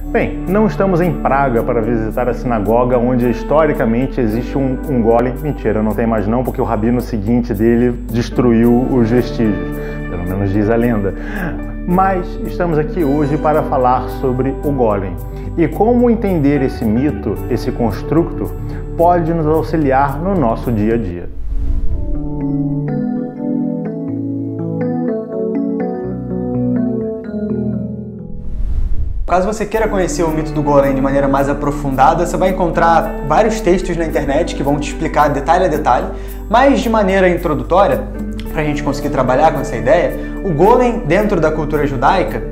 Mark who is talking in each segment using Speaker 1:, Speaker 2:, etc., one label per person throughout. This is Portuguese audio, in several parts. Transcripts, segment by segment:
Speaker 1: Bem, não estamos em Praga para visitar a sinagoga onde historicamente existe um golem. Mentira, não tem mais não, porque o rabino seguinte dele destruiu os vestígios, pelo menos diz a lenda. Mas estamos aqui hoje para falar sobre o golem e como entender esse mito, esse construto, pode nos auxiliar no nosso dia a dia.
Speaker 2: Caso você queira conhecer o mito do golem de maneira mais aprofundada, você vai encontrar vários textos na internet que vão te explicar detalhe a detalhe, mas de maneira introdutória, para a gente conseguir trabalhar com essa ideia, o golem dentro da cultura judaica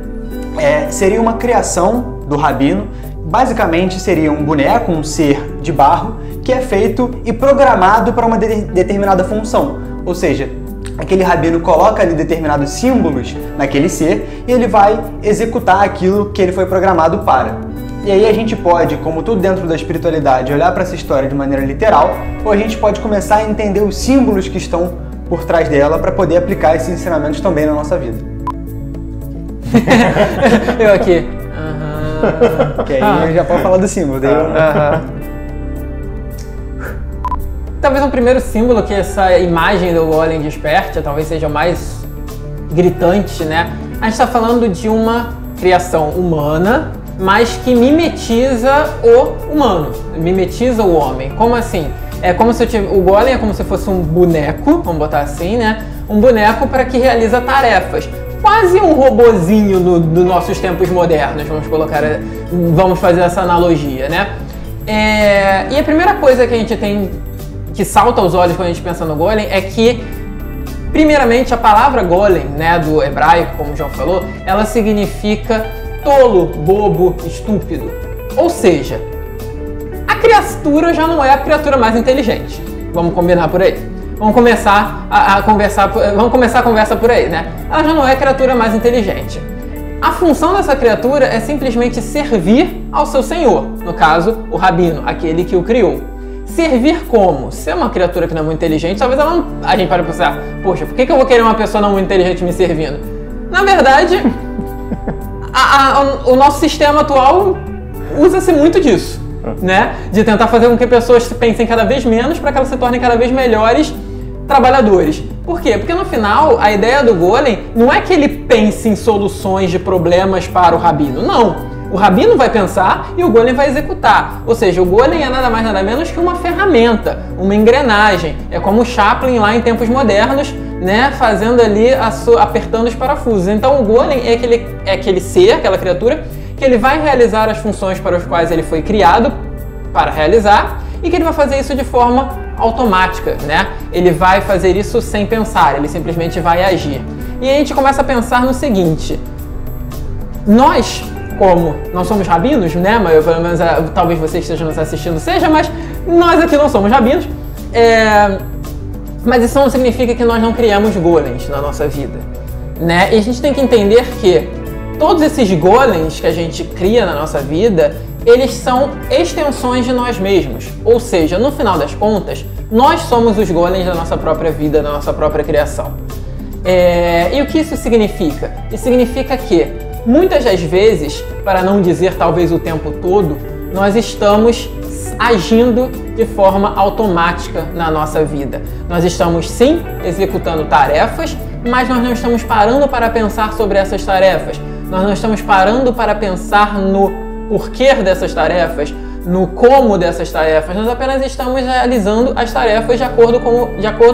Speaker 2: seria uma criação do rabino. Basicamente seria um boneco, um ser de barro, que é feito e programado para uma determinada função, ou seja, aquele rabino coloca ali determinados símbolos naquele ser e ele vai executar aquilo que ele foi programado para. E aí a gente pode, como tudo dentro da espiritualidade, olhar para essa história de maneira literal, ou a gente pode começar a entender os símbolos que estão por trás dela para poder aplicar esses ensinamentos também na nossa vida.
Speaker 3: Eu aqui.
Speaker 2: Que aí já pode falar do símbolo.
Speaker 3: Talvez um primeiro símbolo que essa imagem do golem desperte, talvez seja o mais gritante, né? A gente está falando de uma criação humana, mas que mimetiza o humano, mimetiza o homem. Como assim? É como se o golem é como se fosse um boneco, vamos botar assim, né? Um boneco para que realiza tarefas. Quase um robozinho dos nossos tempos modernos, vamos fazer essa analogia, né? E a primeira coisa que a gente tem que salta aos olhos quando a gente pensa no golem é que, primeiramente, a palavra golem, né, do hebraico, como o João falou, ela significa tolo, bobo, estúpido. Ou seja, a criatura já não é a criatura mais inteligente. Vamos combinar por aí? Vamos começar a conversa por aí, né? Ela já não é a criatura mais inteligente. A função dessa criatura é simplesmente servir ao seu senhor, no caso, o rabino, aquele que o criou. Servir como? Se é uma criatura que não é muito inteligente, talvez ela não... A gente para pensar, poxa, por que eu vou querer uma pessoa não muito inteligente me servindo? Na verdade, o nosso sistema atual usa-se muito disso, né? De tentar fazer com que pessoas pensem cada vez menos para que elas se tornem cada vez melhores trabalhadores. Por quê? Porque no final, a ideia do golem não é que ele pense em soluções de problemas para o rabino, não. O rabino vai pensar e o golem vai executar. Ou seja, o golem é nada mais nada menos que uma ferramenta, uma engrenagem. É como o Chaplin lá em tempos modernos, né, fazendo ali, apertando os parafusos. Então o golem é aquele ser, aquela criatura, que ele vai realizar as funções para as quais ele foi criado para realizar e que ele vai fazer isso de forma automática, né? Ele vai fazer isso sem pensar, ele simplesmente vai agir. E aí a gente começa a pensar no seguinte: nós somos rabinos, né? Mas pelo menos talvez você esteja nos assistindo mas nós aqui não somos rabinos. Mas isso não significa que nós não criamos golems na nossa vida, né? E a gente tem que entender que todos esses golems que a gente cria na nossa vida, eles são extensões de nós mesmos. Ou seja, no final das contas, nós somos os golems da nossa própria vida, da nossa própria criação. E o que isso significa? Isso significa que muitas das vezes, para não dizer talvez o tempo todo, nós estamos agindo de forma automática na nossa vida. Nós estamos sim executando tarefas, mas nós não estamos parando para pensar sobre essas tarefas. Nós não estamos parando para pensar no porquê dessas tarefas, no como dessas tarefas. Nós apenas estamos realizando as tarefas de acordo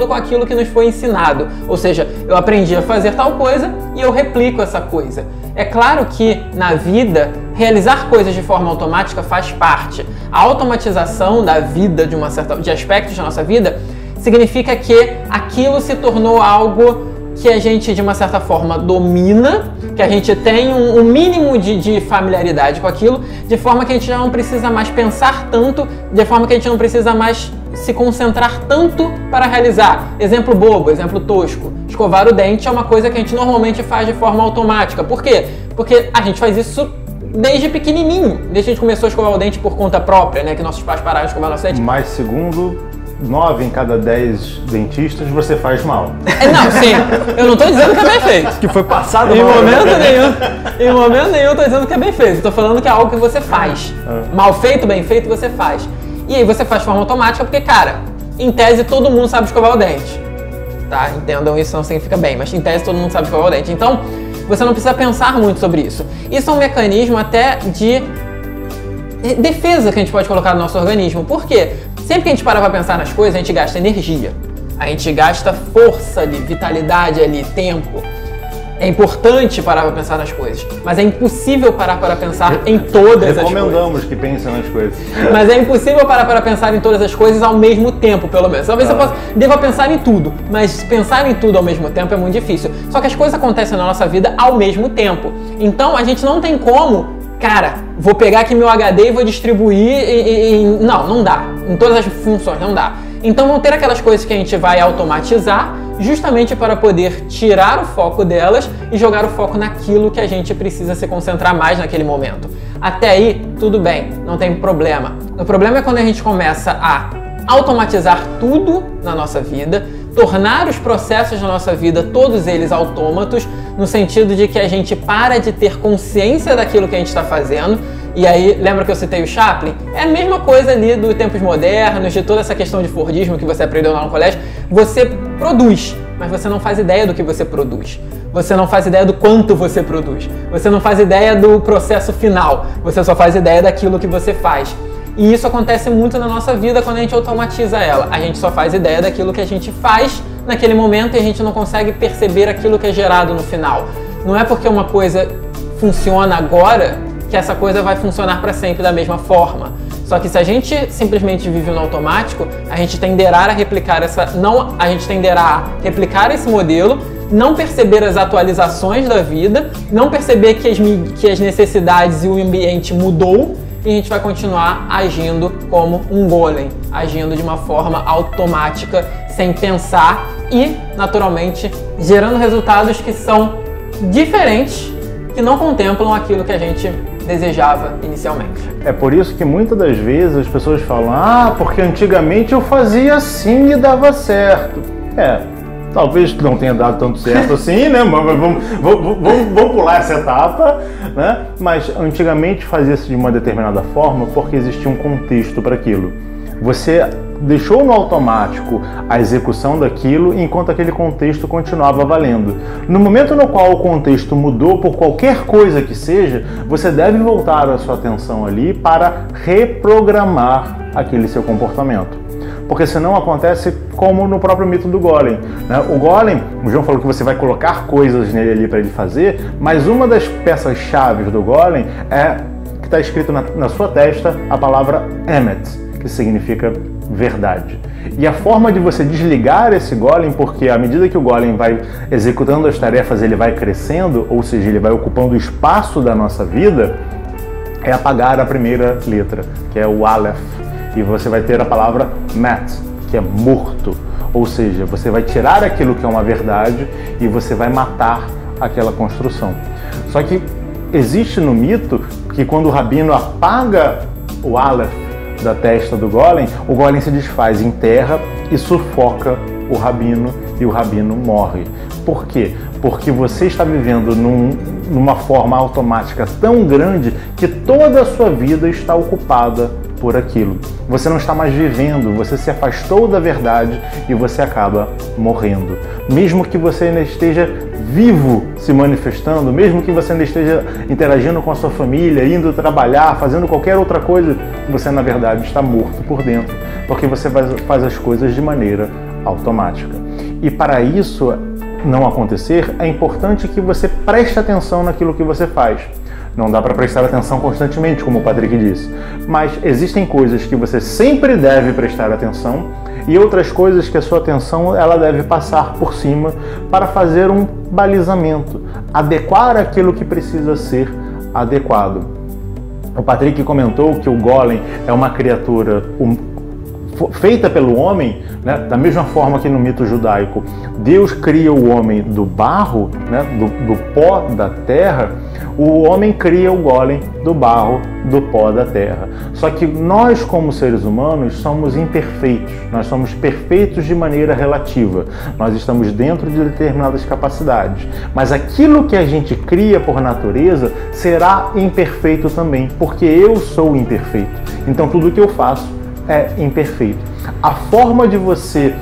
Speaker 3: com aquilo que nos foi ensinado. Ou seja, eu aprendi a fazer tal coisa e eu replico essa coisa. É claro que na vida, realizar coisas de forma automática faz parte. A automatização da vida, de aspectos da nossa vida, significa que aquilo se tornou algo que a gente, de uma certa forma, domina, que a gente tem um mínimo de familiaridade com aquilo, de forma que a gente já não precisa mais pensar tanto, de forma que a gente não precisa mais se concentrar tanto para realizar. Exemplo bobo, exemplo tosco. Escovar o dente é uma coisa que a gente normalmente faz de forma automática. Por quê? Porque a gente faz isso desde pequenininho. Desde que a gente começou a escovar o dente por conta própria, né? Que nossos pais pararam de escovar nosso dente.
Speaker 1: Mais segundo, 9 em cada 10 dentistas você faz mal.
Speaker 3: Não, sim. Eu não tô dizendo que é bem feito.
Speaker 2: Que foi passado
Speaker 3: Em
Speaker 2: mal.
Speaker 3: momento nenhum eu tô dizendo que é bem feito. Eu tô falando que é algo que você faz. Mal feito, bem feito, você faz. E aí você faz de forma automática porque, cara, em tese todo mundo sabe escovar o dente. Tá? Entendam, isso não significa bem, mas em tese todo mundo sabe escovar o dente. Então, você não precisa pensar muito sobre isso. Isso é um mecanismo até de defesa que a gente pode colocar no nosso organismo. Por quê? Sempre que a gente parar pra pensar nas coisas, a gente gasta energia. A gente gasta força ali, vitalidade ali, tempo. É importante parar para pensar nas coisas, mas é impossível parar para pensar em todas as coisas.
Speaker 1: Recomendamos que pensem nas coisas.
Speaker 3: Mas é impossível parar para pensar em todas as coisas ao mesmo tempo, pelo menos. Talvez você deva pensar em tudo, mas pensar em tudo ao mesmo tempo é muito difícil. Só que as coisas acontecem na nossa vida ao mesmo tempo. Então a gente não tem como, cara, vou pegar aqui meu HD e vou distribuir não dá. Em todas as funções, não dá. Então vão ter aquelas coisas que a gente vai automatizar justamente para poder tirar o foco delas e jogar o foco naquilo que a gente precisa se concentrar mais naquele momento. Até aí, tudo bem, não tem problema. O problema é quando a gente começa a automatizar tudo na nossa vida, tornar os processos da nossa vida, todos eles autômatos, no sentido de que a gente para de ter consciência daquilo que a gente está fazendo. E aí, lembra que eu citei o Chaplin? É a mesma coisa ali dos tempos modernos, de toda essa questão de Fordismo que você aprendeu lá no colégio. Você produz, mas você não faz ideia do que você produz. Você não faz ideia do quanto você produz. Você não faz ideia do processo final. Você só faz ideia daquilo que você faz. E isso acontece muito na nossa vida quando a gente automatiza ela. A gente só faz ideia daquilo que a gente faz naquele momento e a gente não consegue perceber aquilo que é gerado no final. Não é porque uma coisa funciona agora que essa coisa vai funcionar para sempre da mesma forma. Só que se a gente simplesmente vive no automático, a gente tenderá a replicar esse modelo, não perceber as atualizações da vida, não perceber que as necessidades e o ambiente mudou, e a gente vai continuar agindo como um golem, agindo de uma forma automática, sem pensar e, naturalmente, gerando resultados que são diferentes, que não contemplam aquilo que a gente desejava inicialmente.
Speaker 1: É por isso que muitas das vezes as pessoas falam: porque antigamente eu fazia assim e dava certo. Talvez não tenha dado tanto certo assim, né? Mas vamos pular essa etapa, né? Mas antigamente fazia-se de uma determinada forma porque existia um contexto para aquilo. Você deixou no automático a execução daquilo enquanto aquele contexto continuava valendo. No momento no qual o contexto mudou por qualquer coisa que seja, você deve voltar a sua atenção ali para reprogramar aquele seu comportamento. Porque senão acontece como no próprio mito do golem, né? O golem, o João falou que você vai colocar coisas nele ali para ele fazer, mas uma das peças-chave do golem é que está escrito na sua testa a palavra Emet, que significa verdade. E a forma de você desligar esse golem, porque à medida que o golem vai executando as tarefas, ele vai crescendo, ou seja, ele vai ocupando o espaço da nossa vida, é apagar a primeira letra, que é o Aleph, e você vai ter a palavra Mat, que é morto, ou seja, você vai tirar aquilo que é uma verdade e você vai matar aquela construção. Só que existe no mito que quando o Rabino apaga o Aleph da testa do golem, o golem se desfaz em terra e sufoca o Rabino e o Rabino morre. Por quê? Porque você está vivendo numa forma automática tão grande que toda a sua vida está ocupada por aquilo. Você não está mais vivendo, você se afastou da verdade e você acaba morrendo. Mesmo que você ainda esteja vivo se manifestando, mesmo que você ainda esteja interagindo com a sua família, indo trabalhar, fazendo qualquer outra coisa, você na verdade está morto por dentro, porque você faz as coisas de maneira automática. E para isso não acontecer, é importante que você preste atenção naquilo que você faz. Não dá para prestar atenção constantemente, como o Patrick disse, mas existem coisas que você sempre deve prestar atenção e outras coisas que a sua atenção ela deve passar por cima para fazer um balizamento, adequar aquilo que precisa ser adequado. O Patrick comentou que o golem é uma criatura feita pelo homem, né? Da mesma forma que no mito judaico, Deus cria o homem do barro, né? do pó da terra, o homem cria o golem do barro, do pó da terra. Só que nós, como seres humanos, somos imperfeitos. Nós somos perfeitos de maneira relativa. Nós estamos dentro de determinadas capacidades. Mas aquilo que a gente cria por natureza será imperfeito também, porque eu sou imperfeito. Então tudo que eu faço é imperfeito. A forma de você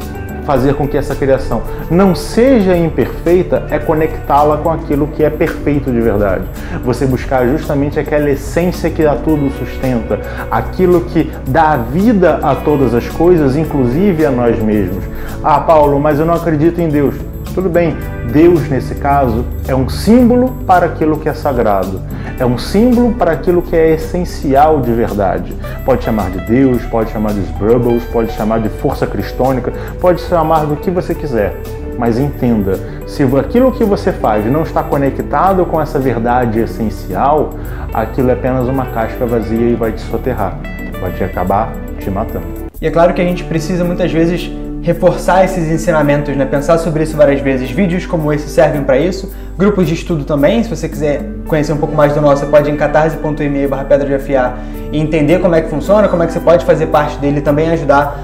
Speaker 1: fazer com que essa criação não seja imperfeita é conectá-la com aquilo que é perfeito de verdade. Você buscar justamente aquela essência que a tudo sustenta, aquilo que dá vida a todas as coisas, inclusive a nós mesmos. Ah, Paulo, mas eu não acredito em Deus. Tudo bem, Deus, nesse caso, é um símbolo para aquilo que é sagrado. É um símbolo para aquilo que é essencial de verdade. Pode chamar de Deus, pode chamar de Sbrubbles, pode chamar de força cristônica, pode chamar do que você quiser. Mas entenda, se aquilo que você faz não está conectado com essa verdade essencial, aquilo é apenas uma casca vazia e vai te soterrar. Vai te acabar te matando.
Speaker 2: E é claro que a gente precisa muitas vezes reforçar esses ensinamentos, né? Pensar sobre isso várias vezes. Vídeos como esse servem para isso, grupos de estudo também. Se você quiser conhecer um pouco mais do nosso, você pode ir em catarse.me/pedra de afiar e entender como é que funciona, como é que você pode fazer parte dele e também ajudar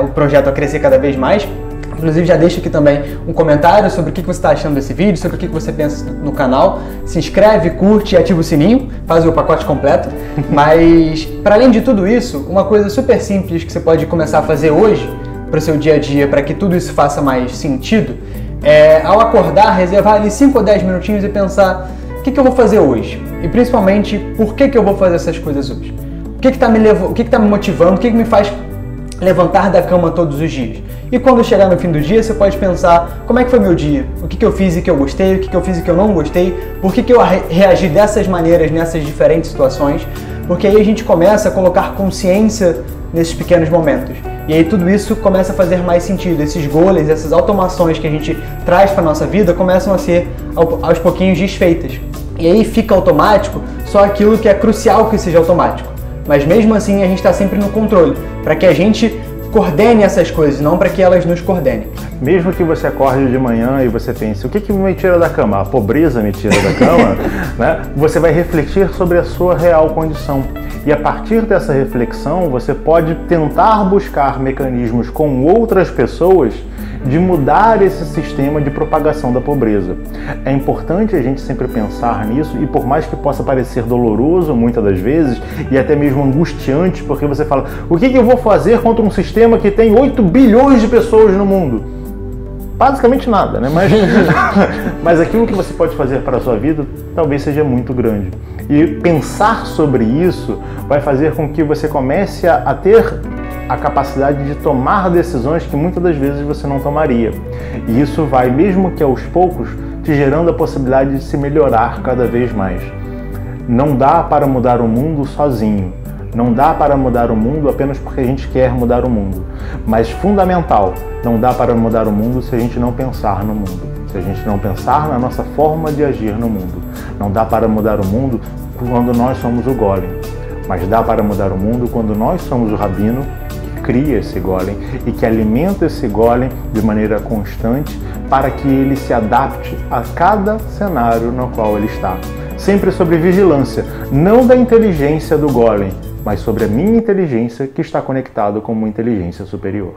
Speaker 2: o projeto a crescer cada vez mais. Inclusive já deixa aqui também um comentário sobre o que você está achando desse vídeo, sobre o que você pensa no canal. Se inscreve, curte e ativa o sininho, faz o pacote completo. Mas, para além de tudo isso, uma coisa super simples que você pode começar a fazer hoje para o seu dia a dia, para que tudo isso faça mais sentido, é, ao acordar, reservar ali 5 ou 10 minutinhos e pensar o que eu vou fazer hoje? E principalmente, por que eu vou fazer essas coisas hoje? O que está me motivando? O que me faz levantar da cama todos os dias? E quando chegar no fim do dia, você pode pensar como é que foi meu dia? O que eu fiz e que eu gostei? O que eu fiz e que eu não gostei? Por que eu reagi dessas maneiras nessas diferentes situações? Porque aí a gente começa a colocar consciência nesses pequenos momentos. E aí tudo isso começa a fazer mais sentido. Esses goals, essas automações que a gente traz para a nossa vida começam a ser aos pouquinhos desfeitas. E aí fica automático só aquilo que é crucial que seja automático. Mas mesmo assim a gente está sempre no controle, para que a gente coordene essas coisas, não para que elas nos coordenem.
Speaker 1: Mesmo que você acorde de manhã e você pense, o que me tira da cama? A pobreza me tira da cama? Né? Você vai refletir sobre a sua real condição. E a partir dessa reflexão, você pode tentar buscar mecanismos com outras pessoas de mudar esse sistema de propagação da pobreza. É importante a gente sempre pensar nisso, e por mais que possa parecer doloroso muitas das vezes, e até mesmo angustiante, porque você fala, o que eu vou fazer contra um sistema que tem 8 bilhões de pessoas no mundo? Basicamente nada, né? Mas aquilo que você pode fazer para a sua vida talvez seja muito grande. E pensar sobre isso vai fazer com que você comece a ter a capacidade de tomar decisões que muitas das vezes você não tomaria. E isso vai, mesmo que aos poucos, te gerando a possibilidade de se melhorar cada vez mais. Não dá para mudar o mundo sozinho. Não dá para mudar o mundo apenas porque a gente quer mudar o mundo. Mas fundamental, não dá para mudar o mundo se a gente não pensar no mundo. Se a gente não pensar na nossa forma de agir no mundo. Não dá para mudar o mundo quando nós somos o golem. Mas dá para mudar o mundo quando nós somos o rabino que cria esse golem e que alimenta esse golem de maneira constante para que ele se adapte a cada cenário no qual ele está. Sempre sobre vigilância, não da inteligência do golem, mas sobre a minha inteligência que está conectada com uma inteligência superior.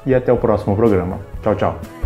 Speaker 1: E até o próximo programa. Tchau, tchau.